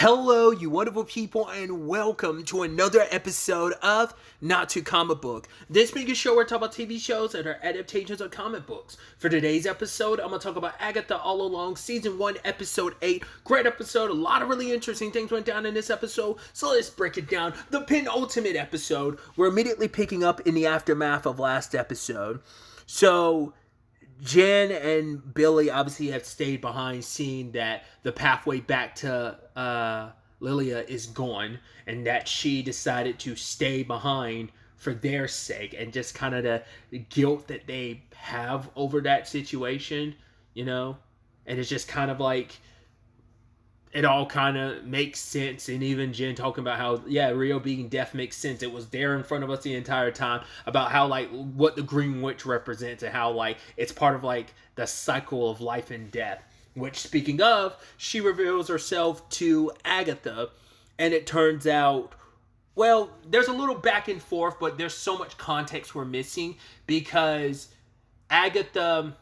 Hello, you wonderful people, and welcome to another episode of Not Too Comic Book. This being a show where I talk about TV shows that are adaptations of comic books. For today's episode, I'm going to talk about Agatha All Along, Season 1, Episode 8. Great episode. A lot of really interesting things went down in this episode, so let's break it down. The penultimate episode. We're immediately picking up in the aftermath of last episode. So Jen and Billy obviously have stayed behind, seeing that the pathway back to Lilia is gone, and that she decided to stay behind for their sake, and just kind of the guilt that they have over that situation, you know? And it's just kind of like, it all kind of makes sense. And even Jen talking about how, yeah, Rio being deaf makes sense. It was there in front of us the entire time, about how, like, what the Green Witch represents, and how, like, it's part of, like, the cycle of life and death. Which, speaking of, she reveals herself to Agatha, and it turns out, well, there's a little back and forth, but there's so much context we're missing, because Agatha,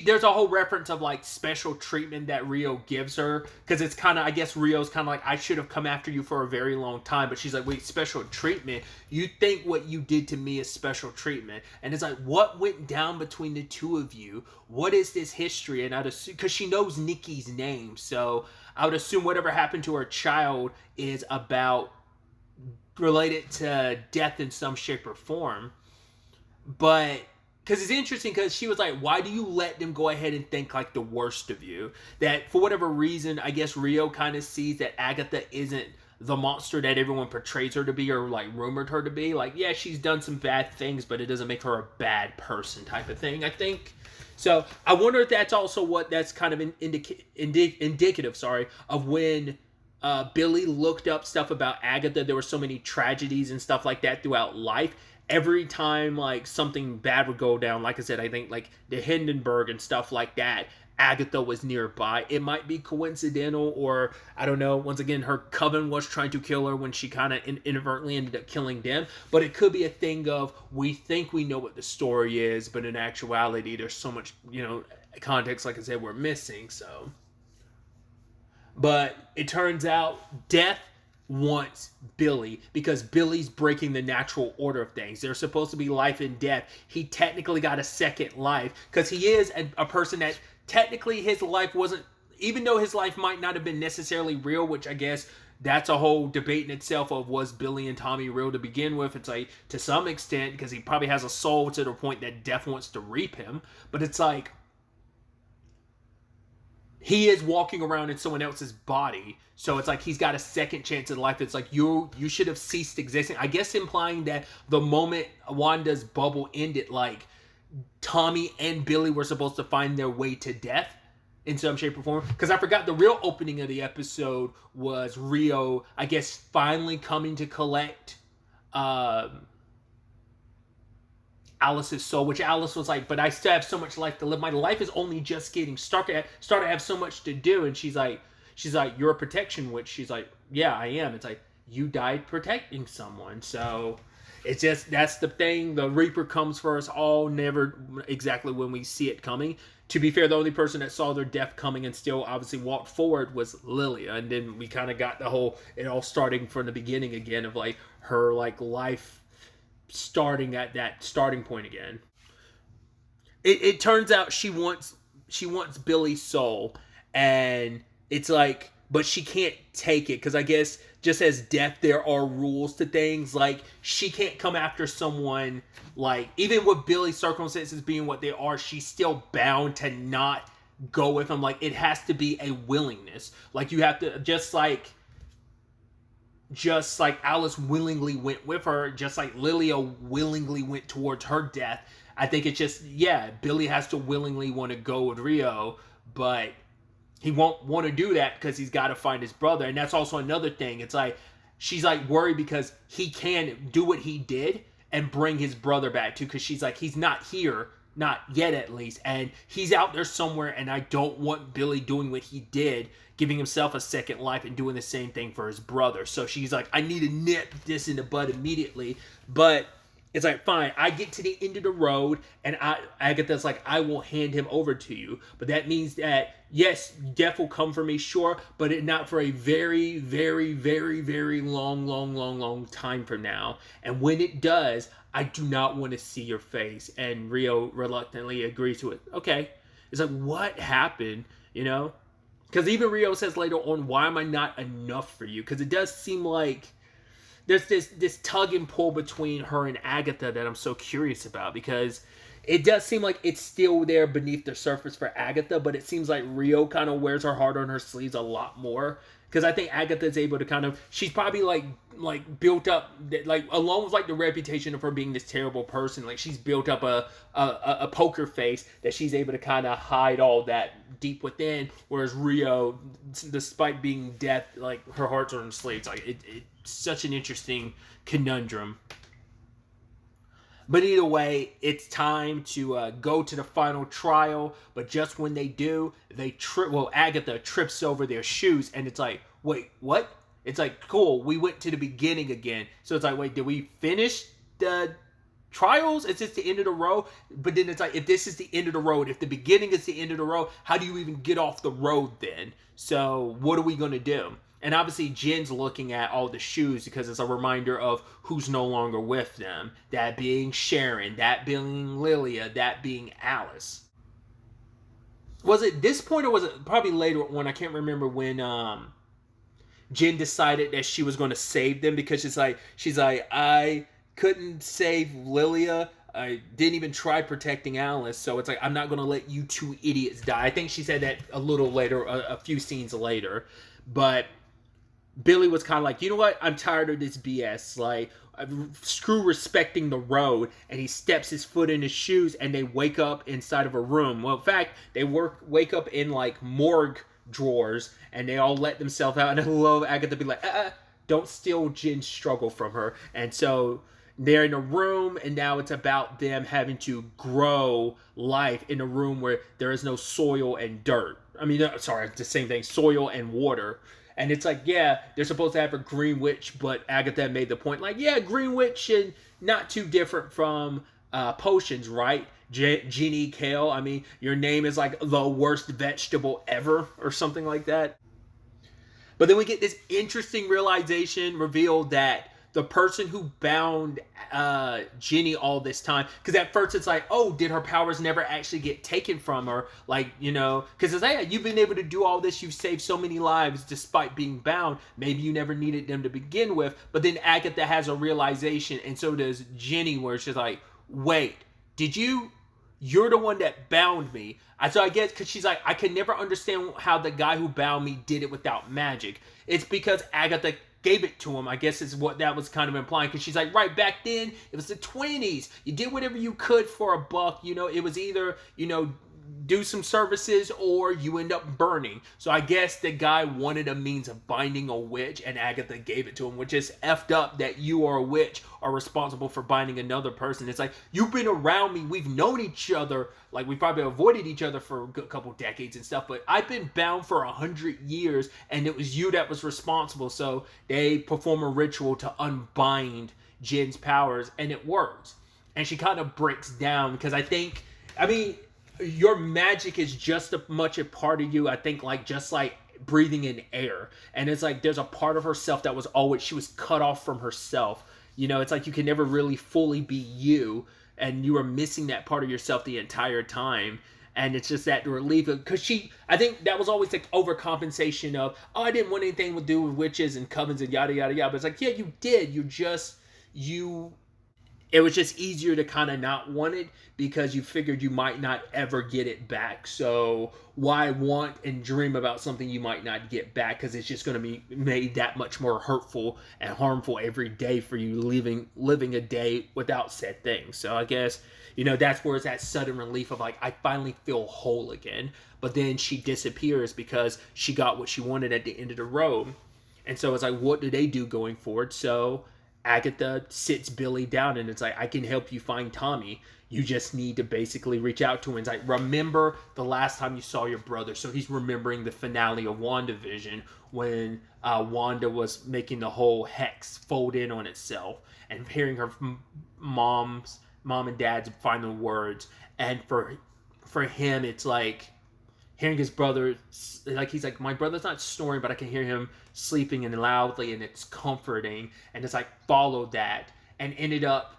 there's a whole reference of, like, special treatment that Rio gives her, because it's kind of, I guess Rio's kind of like, I should have come after you for a very long time, but she's like, wait, special treatment? You think what you did to me is special treatment? And it's like, what went down between the two of you? What is this history? And I'd assume, because she knows Nikki's name, so I would assume whatever happened to her child is related to death in some shape or form. But because it's interesting, because she was like, why do you let them go ahead and think, like, the worst of you? That, for whatever reason, I guess Rio kind of sees that Agatha isn't the monster that everyone portrays her to be, or, like, rumored her to be. Like, yeah, she's done some bad things, but it doesn't make her a bad person type of thing, I think. So, I wonder if that's also what that's kind of indicative, of when Billy looked up stuff about Agatha. There were so many tragedies and stuff like that throughout life. Every time, like, something bad would go down, like I said, I think, like, the Hindenburg and stuff like that, Agatha was nearby. It might be coincidental, or, I don't know, once again, her coven was trying to kill her when she kind of inadvertently ended up killing them. But it could be a thing of, we think we know what the story is, but in actuality, there's so much, context, like I said, we're missing, so. But it turns out Death wants Billy, because Billy's breaking the natural order of things. There's supposed to be life and death. He technically got a second life, because he is a person that technically his life wasn't, even though his life might not have been necessarily real, which I guess that's a whole debate in itself of, was Billy and Tommy real to begin with? It's like, to some extent, because he probably has a soul to the point that death wants to reap him. But it's like, he is walking around in someone else's body, so it's like he's got a second chance in life. It's like, you should have ceased existing. I guess implying that the moment Wanda's bubble ended, like, Tommy and Billy were supposed to find their way to death in some shape or form. Because I forgot, the real opening of the episode was Rio, I guess, finally coming to collect Alice's soul, which Alice was like, but I still have so much life to live. My life is only just getting started. I have so much to do. And she's like, you're a protection witch. She's like, yeah, I am. It's like, you died protecting someone. So it's just, that's the thing. The Reaper comes for us all, never exactly when we see it coming. To be fair, the only person that saw their death coming and still obviously walked forward was Lilia. And then we kind of got it all starting from the beginning again, of, like, her, like, life starting at that starting point again. It turns out she wants Billy's soul, and it's like, but she can't take it, because I guess just as death, there are rules to things. Like, she can't come after someone, like, even with Billy's circumstances being what they are, she's still bound to not go with him. Like, it has to be a willingness. Like, you have to, just like Alice willingly went with her, just like Lilia willingly went towards her death. I think it's just, yeah, Billy has to willingly want to go with Rio, but he won't want to do that because he's got to find his brother. And that's also another thing. It's like, she's like worried because he can do what he did and bring his brother back too, because she's like, he's not here, not yet at least, and he's out there somewhere, and I don't want Billy doing what he did, giving himself a second life and doing the same thing for his brother. So she's like, I need to nip this in the bud immediately. But It's like, fine, I get to the end of the road, and Agatha's like, I will hand him over to you. But that means that, yes, death will come for me, sure, but not for a very, very, very, very long time from now. And when it does, I do not want to see your face. And Rio reluctantly agrees to it. Okay. It's like, what happened, you know? Because even Rio says later on, why am I not enough for you? Because it does seem like there's this tug and pull between her and Agatha that I'm so curious about, because it does seem like it's still there beneath the surface for Agatha, but it seems like Rio kind of wears her heart on her sleeves a lot more. Because I think Agatha is able to kind of, she's probably like built up, like, along with like the reputation of her being this terrible person, like she's built up a poker face that she's able to kind of hide all that deep within. Whereas Rio, despite being deaf, like her heart's on her sleeves. Like it's such an interesting conundrum. But either way, it's time to go to the final trial. But just when they do, Agatha trips over their shoes, and it's like, wait, what? It's like, cool, we went to the beginning again. So it's like, wait, did we finish the trials? Is this the end of the road? But then it's like, if this is the end of the road, if the beginning is the end of the road, how do you even get off the road then? So what are we going to do? And obviously, Jin's looking at all the shoes because it's a reminder of who's no longer with them. That being Sharon, that being Lilia, that being Alice. Was it this point, or was it probably later on? I can't remember when Jin decided that she was going to save them, because she's like, I couldn't save Lilia. I didn't even try protecting Alice, so it's like, I'm not going to let you two idiots die. I think she said that a little later, a few scenes later. But Billy was kind of like, you know what? I'm tired of this BS. Like, screw respecting the road. And he steps his foot in his shoes, and they wake up inside of a room. Well, in fact, they wake up in like morgue drawers, and they all let themselves out. And I love Agatha be like, don't steal Jin's struggle from her. And so they're in a room, and now it's about them having to grow life in a room where there is no soil and dirt. I mean, sorry, it's the same thing, soil and water. And it's like, yeah, they're supposed to have a green witch, but Agatha made the point, like, yeah, green witch and not too different from potions, right? Ginny Kale, I mean, your name is like the worst vegetable ever, or something like that. But then we get this interesting realization revealed that the person who bound Ginny all this time, because at first it's like, oh, did her powers never actually get taken from her? Like, you know, because it's like, yeah, you've been able to do all this, you've saved so many lives despite being bound. Maybe you never needed them to begin with. But then Agatha has a realization, and so does Ginny, where she's like, wait, you're the one that bound me. So I guess, because she's like, I could never understand how the guy who bound me did it without magic. It's because Agatha gave it to him, I guess is what that was kind of implying, because she's like, right, back then, it was the 20s. You did whatever you could for a buck, you know, it was either, you know, do some services or you end up burning. So I guess the guy wanted a means of binding a witch, and Agatha gave it to him, which is effed up that you are a witch are responsible for binding another person. It's like, you've been around me, we've known each other, like we probably avoided each other for a good couple decades and stuff, but I've been bound for 100 years, and it was you that was responsible. So they perform a ritual to unbind Jin's powers, and it works. And she kind of breaks down, because I mean, your magic is just as much a part of you, I think, like just like breathing in air. And it's like there's a part of herself that was always, she was cut off from herself. You know, it's like you can never really fully be you, and you are missing that part of yourself the entire time. And it's just that relief, because I think that was always like overcompensation of, oh, I didn't want anything to do with witches and covens and yada yada yada. But it's like, yeah, you did. It was just easier to kind of not want it, because you figured you might not ever get it back. So why want and dream about something you might not get back? Because it's just going to be made that much more hurtful and harmful every day for you living a day without said thing. So I guess, you know, that's where it's that sudden relief of like, I finally feel whole again. But then she disappears because she got what she wanted at the end of the road. And so it's like, what do they do going forward? So Agatha sits Billy down, and it's like, I can help you find Tommy. You just need to basically reach out to him. It's like, remember the last time you saw your brother. So he's remembering the finale of WandaVision when Wanda was making the whole hex fold in on itself, and hearing her mom and dad's final words. And for him, it's like hearing his brother, like he's like, my brother's not snoring, but I can hear him sleeping and loudly, and it's comforting. And it's like, followed that and ended up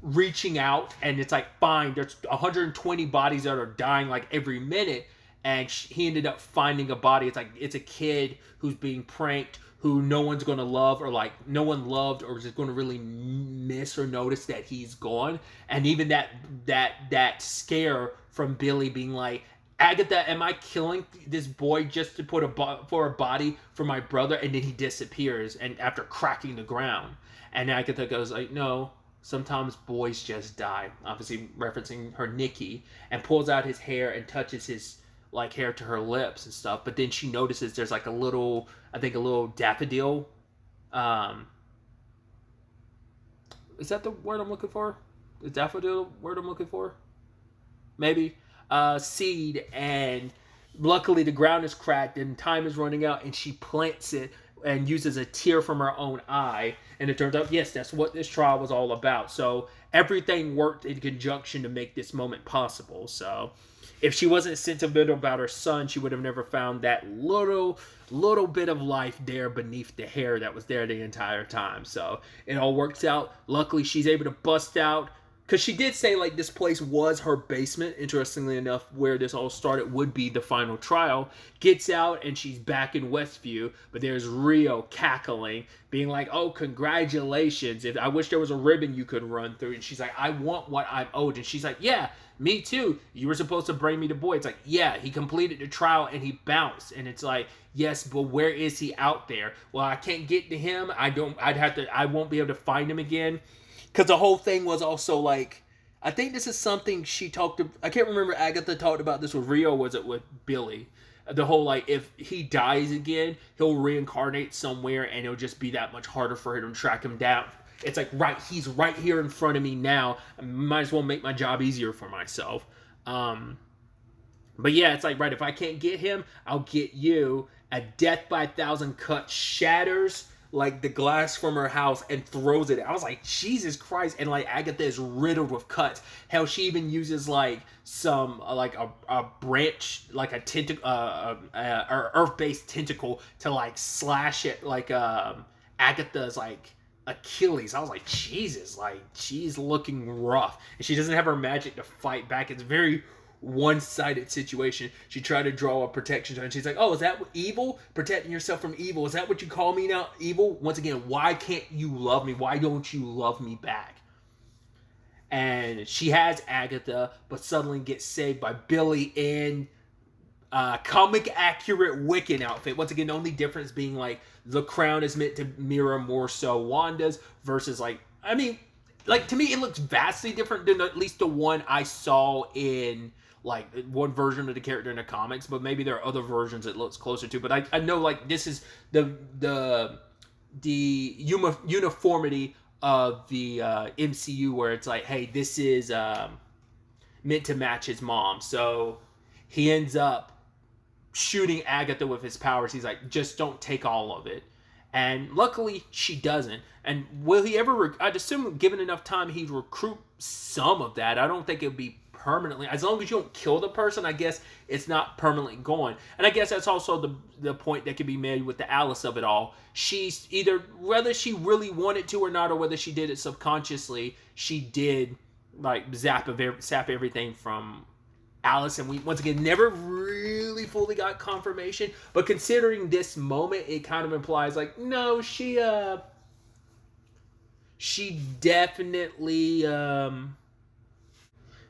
reaching out, and it's like, fine, there's 120 bodies that are dying like every minute, and he ended up finding a body. It's like, it's a kid who's being pranked, who no one's gonna love, or like no one loved, or is going to really miss or notice that he's gone. And even that scare from Billy being like, Agatha, am I killing this boy just to put for a body for my brother? And then he disappears, and after cracking the ground, and Agatha goes like, no, sometimes boys just die, obviously referencing her Nikki, and pulls out his hair and touches his like hair to her lips and stuff. But then she notices there's like a little daffodil. Is that the word I'm looking for? Is daffodil the word I'm looking for? Maybe. Seed, and luckily the ground is cracked and time is running out, and she plants it and uses a tear from her own eye, and it turns out, yes, that's what this trial was all about. So everything worked in conjunction to make this moment possible. So if she wasn't sentimental about her son, she would have never found that little bit of life there beneath the hair that was there the entire time. So it all works out. Luckily, she's able to bust out, because she did say like this place was her basement, interestingly enough, where this all started would be the final trial. Gets out, and she's back in Westview, but there's Rio cackling, being like, oh, congratulations. I wish there was a ribbon you could run through. And she's like, I want what I'm owed. And she's like, yeah, me too. You were supposed to bring me the boy. It's like, yeah, he completed the trial and he bounced. And it's like, yes, but where is he out there? Well, I can't get to him. I won't be able to find him again. Because the whole thing was also like, I think this is something she talked to, I can't remember, Agatha talked about this with Rio, was it with Billy? The whole, like, if he dies again, he'll reincarnate somewhere, and it'll just be that much harder for him to track him down. It's like, right, he's right here in front of me now. I might as well make my job easier for myself. But yeah, it's like, right, if I can't get him, I'll get you. A death by 1,000 cuts shatters like the glass from her house and throws it. I was like, Jesus Christ. And like, Agatha is riddled with cuts. Hell, she even uses like some like a branch, like a tentacle, or earth-based tentacle to like slash it, like Agatha's like Achilles. I was like, Jesus, like she's looking rough, and she doesn't have her magic to fight back. It's very one-sided situation. She tried to draw a protection, and she's like, oh, is that evil? Protecting yourself from evil, is that what you call me now, evil? Once again, why can't you love me? Why don't you love me back? And she has Agatha, but suddenly gets saved by Billy in comic accurate Wiccan outfit. Once again, the only difference being like the crown is meant to mirror more so Wanda's, versus like, I mean, like to me it looks vastly different than at least the one I saw in like one version of the character in the comics, but maybe there are other versions it looks closer to. But I know like this is the uniformity of the MCU, where it's like, hey, this is meant to match his mom. So he ends up shooting Agatha with his powers. He's like, just don't take all of it. And luckily, she doesn't. And will he ever... I'd assume, given enough time, he'd recruit some of that. I don't think it would be permanently... As long as you don't kill the person, I guess it's not permanently gone. And I guess that's also the point that can be made with the Alice of it all. She's either... Whether she really wanted to or not, or whether she did it subconsciously, she did, like, sap everything from Alice, and we once again never really fully got confirmation, but considering this moment, it kind of implies like, no, she definitely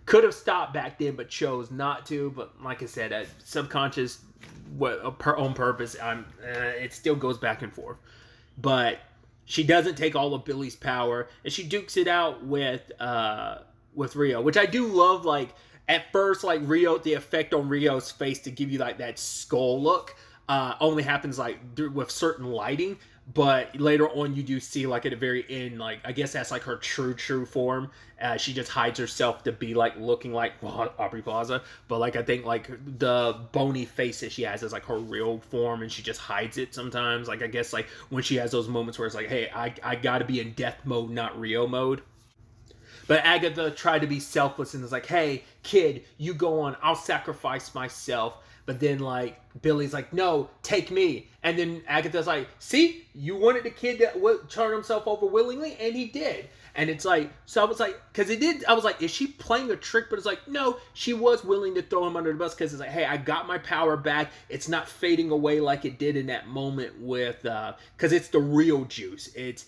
could have stopped back then, but chose not to. But like I said, subconscious, on purpose, it still goes back and forth. But she doesn't take all of Billy's power, and she dukes it out with Rio, which I do love. Like, at first, like, the effect on Rio's face to give you, like, that skull look. only happens like with certain lighting. But later on, you do see like at the very end, like I guess that's like her true form. She just hides herself to be like looking like Aubrey Plaza, but like I think like the bony face that she has is like her real form, and she just hides it sometimes. Like I guess like when she has those moments where it's like, hey, I gotta be in death mode, not Rio mode. But Agatha tried to be selfless and was like, hey, kid, you go on. I'll sacrifice myself. But then, like, Billy's like, no, take me. And then Agatha's like, see, you wanted the kid that would turn himself over willingly, and he did. And it's like, so I was like, because it did, I was like, is she playing a trick? But it's like, no, she was willing to throw him under the bus because it's like, hey, I got my power back. It's not fading away like it did in that moment with, because it's the real juice. It's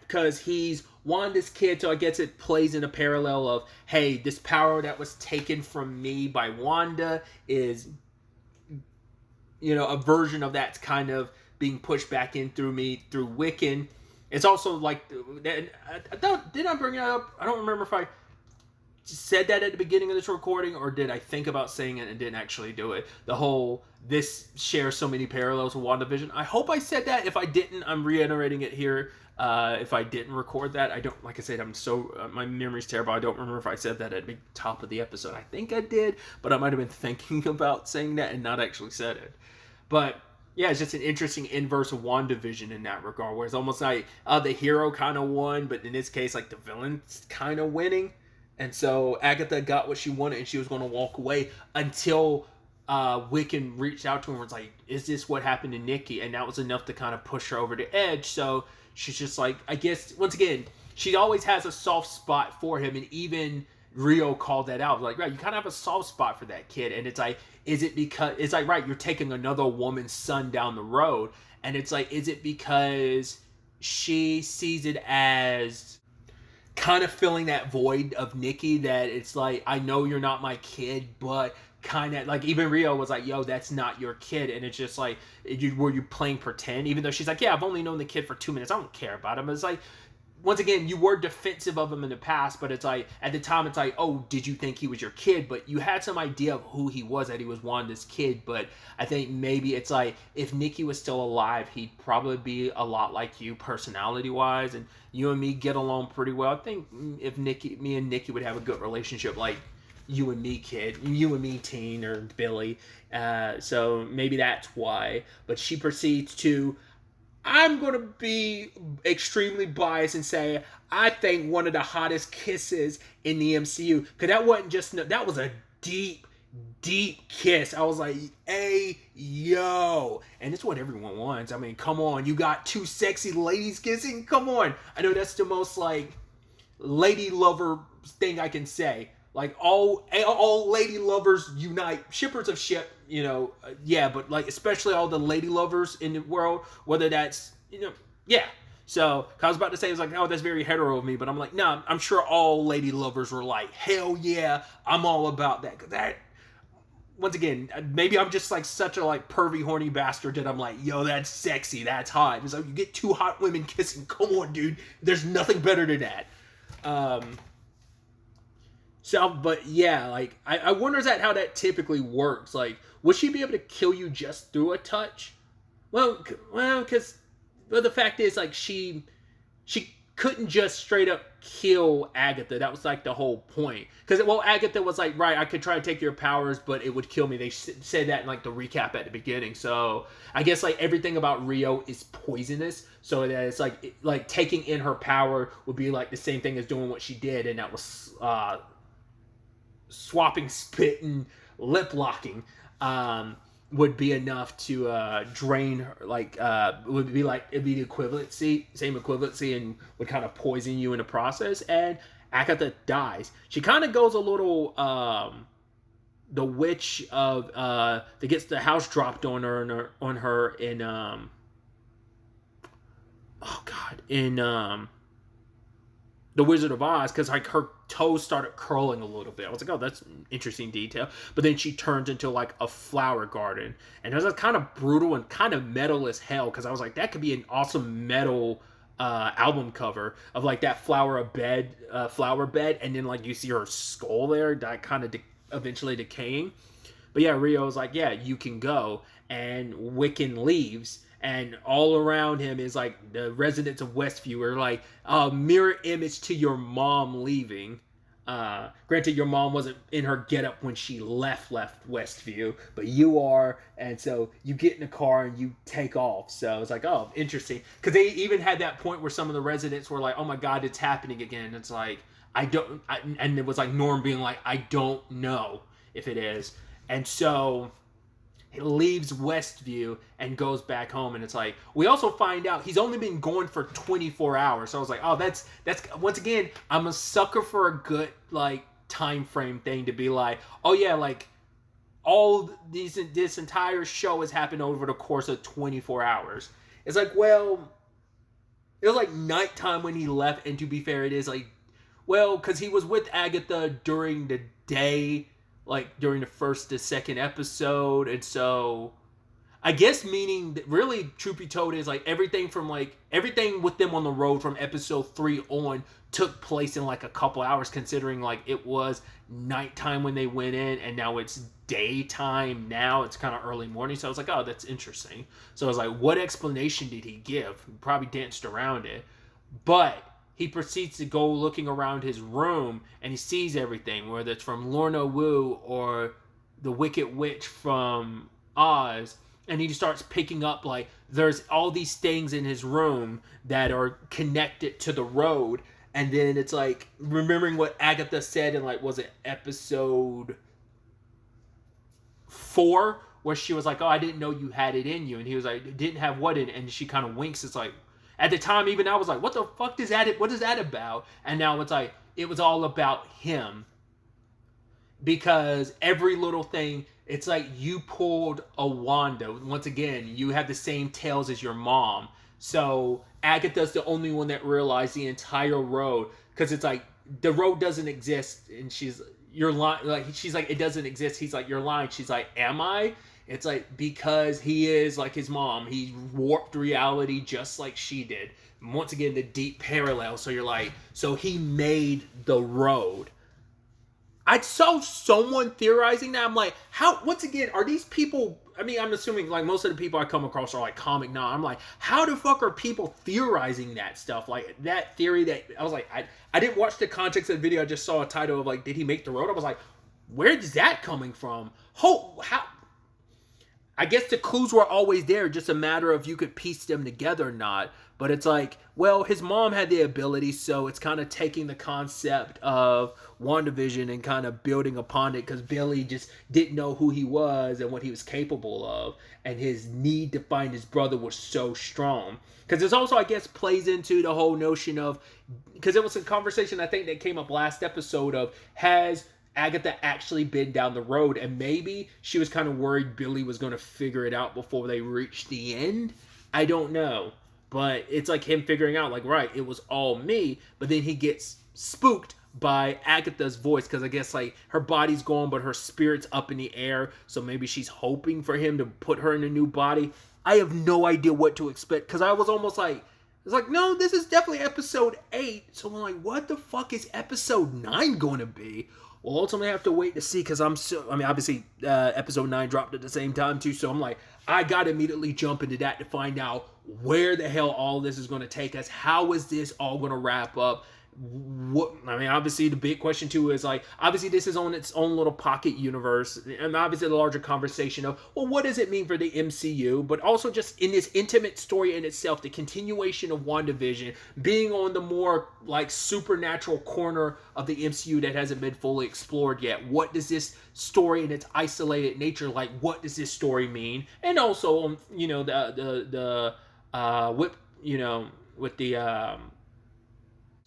because he's Wanda's kid, so I guess it plays in a parallel of, hey, this power that was taken from me by Wanda is, a version of that's kind of being pushed back in through me, through Wiccan. It's also like, did I bring it up? I don't remember if I said that at the beginning of this recording, or did I think about saying it and didn't actually do it? The whole, this shares so many parallels with WandaVision. I hope I said that. If I didn't, I'm reiterating it here. If I didn't record that, I don't, like I said, I'm so, my memory's terrible. I don't remember if I said that at the top of the episode. I think I did, but I might have been thinking about saying that and not actually said it. But yeah, it's just an interesting inverse of WandaVision in that regard, where it's almost like the hero kind of won, but in this case, like the villain's kind of winning. And so Agatha got what she wanted, and she was going to walk away until Wiccan reached out to her and was like, is this what happened to Nikki? And that was enough to kind of push her over the edge. So she's just like, I guess, once again, she always has a soft spot for him, and even Rio called that out. Like, right, you kind of have a soft spot for that kid. And it's like, is it because, it's like, right, you're taking another woman's son down the road. And it's like, is it because she sees it as kind of filling that void of Nikki, that it's like, I know you're not my kid, but kind of like, even Rio was like, yo, that's not your kid. And it's just like, were you playing pretend? Even though she's like, yeah, I've only known the kid for 2 minutes, I don't care about him. It's like, once again, you were defensive of him in the past, but it's like, at the time, it's like, oh, did you think he was your kid? But you had some idea of who he was, that he was Wanda's kid. But I think maybe it's like, if Nikki was still alive, he'd probably be a lot like you personality-wise, and you and me get along pretty well. I think if me and Nikki would have a good relationship, like you and me, kid, you and me, teen, or Billy. So maybe that's why. But she proceeds to, I'm going to be extremely biased and say, I think one of the hottest kisses in the MCU. Because that wasn't just, that was a deep kiss. I was like, hey, yo. And it's what everyone wants. I mean, come on. You got two sexy ladies kissing? Come on. I know that's the most, like, lady lover thing I can say. Like, all lady lovers unite. Shippers of ship, yeah, but, like, especially all the lady lovers in the world, whether that's, yeah. So, I was about to say, it's like, oh, that's very hetero of me, but I'm like, no, I'm sure all lady lovers were like, hell yeah, I'm all about that. Because that, once again, maybe I'm just, like, such a, like, pervy, horny bastard that I'm like, yo, that's sexy, that's hot. It's like, you get two hot women kissing, come on, dude. There's nothing better than that. So, but yeah, like, I wonder how that typically works. Like, would she be able to kill you just through a touch? Well, because the fact is, like, she couldn't just straight up kill Agatha. That was, like, the whole point. Because, well, Agatha was like, right, I could try to take your powers, but it would kill me. They said that in, like, the recap at the beginning. So, I guess, like, everything about Rio is poisonous. So that it's, like taking in her power would be, like, the same thing as doing what she did. And that was, swapping spit and lip locking would be enough to drain her, like would be like, it'd be the same equivalency, and would kind of poison you in the process. And Agatha dies. She kind of goes a little the witch of that gets the house dropped on her in The Wizard of Oz, because like her toes started curling a little bit. I was like, oh, that's an interesting detail. But then she turns into like a flower garden, and it was kind of brutal and kind of metal as hell, because I was like, that could be an awesome metal album cover of like that flower bed, and then like you see her skull there, that kind of eventually decaying. But yeah, Rio's like, yeah, you can go. And Wiccan leaves. And all around him is like the residents of Westview are like a mirror image to your mom leaving. Granted, your mom wasn't in her getup when she left Westview, but you are, and so you get in the car and you take off. So it's like, oh, interesting, because they even had that point where some of the residents were like, oh my god, it's happening again. It's like, and it was like Norm being like, I don't know if it is, and so he leaves Westview and goes back home, and it's like, we also find out he's only been going for 24 hours. So I was like, oh, that's once again, I'm a sucker for a good like time frame thing to be like, oh yeah, like all this entire show has happened over the course of 24 hours. It's like, well, it was like nighttime when he left, and to be fair, it is like, well, because he was with Agatha during the day, like during the first to second episode, and so I guess meaning that really, truth be told, is like everything with them on the road from episode 3 on took place in like a couple hours, considering like it was nighttime when they went in, and now it's daytime now. It's kind of early morning, so I was like, oh, that's interesting. So I was like, what explanation did he give? He probably danced around it, but he proceeds to go looking around his room, and he sees everything, whether it's from Lorna Wu or the Wicked Witch from Oz, and he starts picking up, like, there's all these things in his room that are connected to the road, and then it's like, remembering what Agatha said in, like, was it episode 4, where she was like, oh, I didn't know you had it in you, and he was like, didn't have what in it, and she kind of winks. It's like, at the time, even I was like, what the fuck is that? What is that about? And now it's like, it was all about him. Because every little thing, it's like you pulled a Wanda. Once again, you have the same tails as your mom. So Agatha's the only one that realized the entire road. Because it's like, the road doesn't exist. And you're lying. Like, she's like, it doesn't exist. He's like, you're lying. She's like, am I? It's like, because he is like his mom. He warped reality just like she did. Once again, the deep parallel. So you're like, so he made the road. I saw someone theorizing that. I'm like, how, once again, are these people, I mean, I'm assuming like most of the people I come across are like comic now. I'm like, how the fuck are people theorizing that stuff? Like that theory that, I was like, I didn't watch the context of the video. I just saw a title of like, did he make the road? I was like, where is that coming from? How, I guess the clues were always there, just a matter of you could piece them together or not. But it's like, well, his mom had the ability, so it's kind of taking the concept of WandaVision and kind of building upon it, because Billy just didn't know who he was and what he was capable of, and his need to find his brother was so strong. Because it's also, I guess, plays into the whole notion of, because it was a conversation I think that came up last episode of, has Agatha actually been down the road, and maybe she was kind of worried Billy was going to figure it out before they reached the end. I don't know, but it's like him figuring out, like, right, it was all me, but then he gets spooked by Agatha's voice, because I guess like her body's gone but her spirit's up in the air, so maybe she's hoping for him to put her in a new body. I have no idea what to expect, because I was almost like, it's like, no, this is definitely episode 8, so I'm like, what the fuck is episode 9 going to be? We'll ultimately have to wait to see, because obviously episode 9 dropped at the same time too, so I'm like, I gotta immediately jump into that to find out where the hell all this is going to take us. How is this all going to wrap up? What, I mean, obviously the big question too is like, obviously this is on its own little pocket universe, and obviously the larger conversation of, well, what does it mean for the MCU? But also just in this intimate story in itself, the continuation of WandaVision being on the more like supernatural corner of the MCU that hasn't been fully explored yet. What does this story in its isolated nature, like, what does this story mean? And also, you know, with the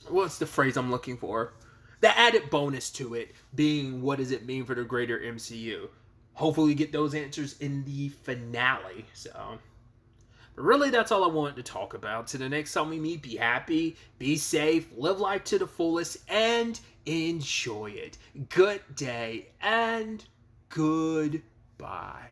what's the phrase I'm looking for? The added bonus to it being, what does it mean for the greater MCU? Hopefully we get those answers in the finale. So, but really, that's all I wanted to talk about. Till the next time we meet, be happy, be safe, live life to the fullest, and enjoy it. Good day and goodbye.